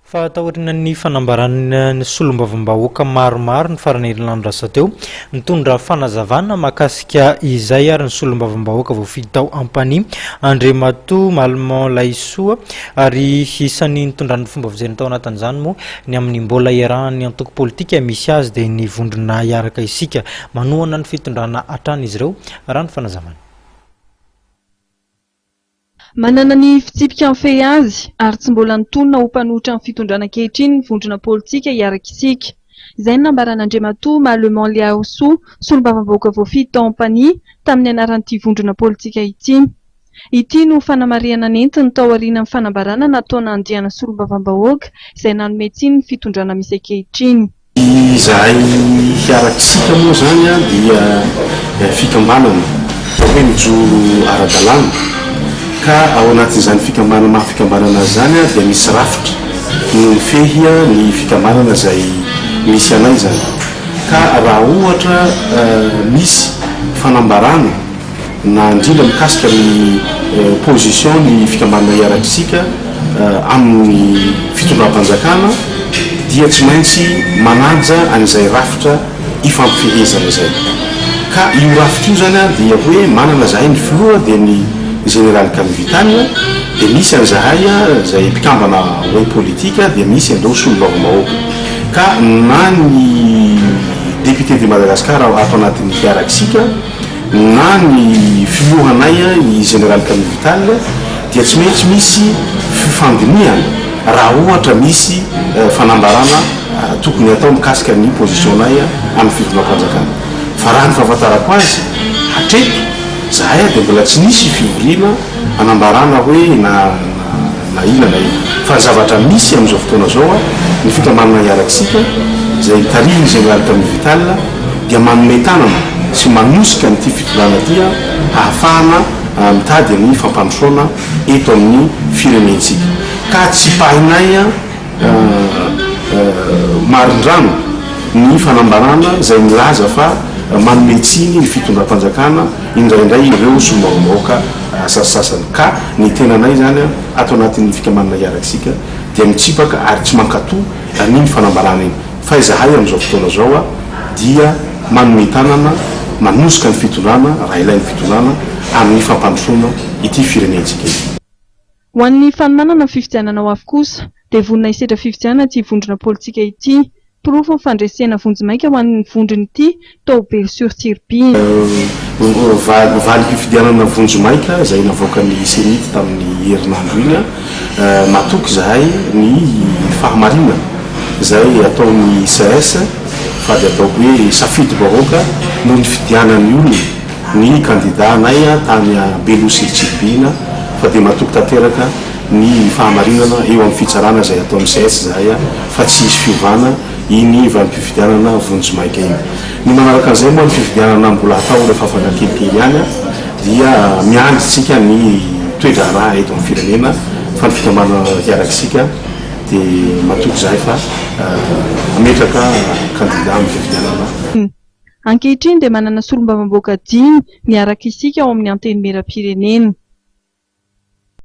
Fatahoarana ny fanambarana ny solombavambahoaka maromaro ny farany herinaratra teo nitondra fanazavana mahakasika izay ary ny solombavambahoaka voafidy tao Ampany Andriamatoa Malmon Laisoa ary isan'ny nitondran'ny fomba fijeriny tao anatin'izany moa ny amin'ny mbola iarahan'ny antoko politika misy azy dia ny vondrona iaraka isika manohana ny fitondrana hatrany izy ireo raha ny fanazavana. Manana ny fitsipika mifehy azy ary tsy mbola nitonona ho mpanohitra amin'ny fitondrana ankehitriny ny vondrona politika iaraka isika. Izay ny nambaran'Andriamatoa Malmon Laisoa solombavambahoaka voafidy tao Ampany tamin'ny anaran'ity vondrona politika ity. Ity no fanamariana nentiny tao aorian'ny fanambarana nataona andiana solombavambahoaka izay nanome tsiny ny fitondrana misy ankehitriny. Izahay iaraka isika moa zany dia fikambanana hoe mijoro ara-dalàna. Ka ao anatin'izany fikambanana zany dia misy rafitra no mifehy ny fikambanana izay misy anay zany. Ka raha ohatra misy fanambarana na indrindra mikasika ny position ny fikambanana iaraka isika amin'ny fitondram-panjakana dia tsy maintsy manaja an'izay rafitra ifampifehezana zay. Ka io rafitra io zany dia hoe manana zahay ny filoha dia ny général Kamvital dia misy an'izahay izay mpikambana hoe politika dia misy andao solombavambahoaka. Ka na ny député de Madagascar ato anatin'ny fiaraka isika na ny filohanay ny général Kamvital dia tsy maintsy misy fifandiniana raha ohatra misy fanambarana tokony atao mikasika ny positionay amin'ny fitondram-panjakana. Fa raha ny fahafantarako azy hatreto zahay dia mbola tsy nisy fivoriana anambarana hoe na ilana fa ny zavatra misy amin'izao fotoana zao ny fikambanana iaraka isika izay tarihiny général Kamvital dia manome tanana sy manosika nyity fitondrana ity ahafahana mitady amin'ny fampandrosoana eto amin'ny firenentsika. Ka tsy pahinay marindrano ny fanambarana izay milaza fa manome tsiny ny fitondram-panjakana indraindray ireo solombavambahoaka sasasasany. Ka ny tenanay zany ato anatin'ny fikambanana iaraka isika dia mitsipaka ary tsy mankatoa ny fanambarana iny. Fa izahay amin'izao fotoana zao dia manome tanana manosika ny fitondrana raha ilain'ny fitondrana amin'ny fampandrosoana ity firenentsika ity. Ho an'ny fanomanana ny fifidianana ho avy kosa dia vonona hisedra fifidianana ity vondrona politika ity. Pirofo ny fandresena vonjimaika ho an'ny vondrona ity tao Bersursirpiny. Valy fifidianana vonjimaika izay navoaka ny senity tamin'ny herinandro iny matoky zahay ny fahamarinana izay ataon'ny CS fa dia ataoko hoe safidy bahoaka noho ny fidianan'ny olona ny candidat anay tany Bersursirpiny fa dia matoky tanteraka ny fahamarinana eo amin'ny fitsarana izay ataon'ny CS zahay fa tsy hisy fiovana iny valim-pifidianana vonjimaika iny. Ny manaraka an'izay moa ny fifidianana mbola atao rehefa afaka kelikely ihany dia miandritsika ny toetra raha eto amin'ny firenena fa ny fikambanana iaraka isika dia matoky zahay fa ametraka candidat amin'ny fifidianana. Ankehitriny dia manana solombavambahoaka 5 miaraka isika ao amin'ny anteny meram-pirenena.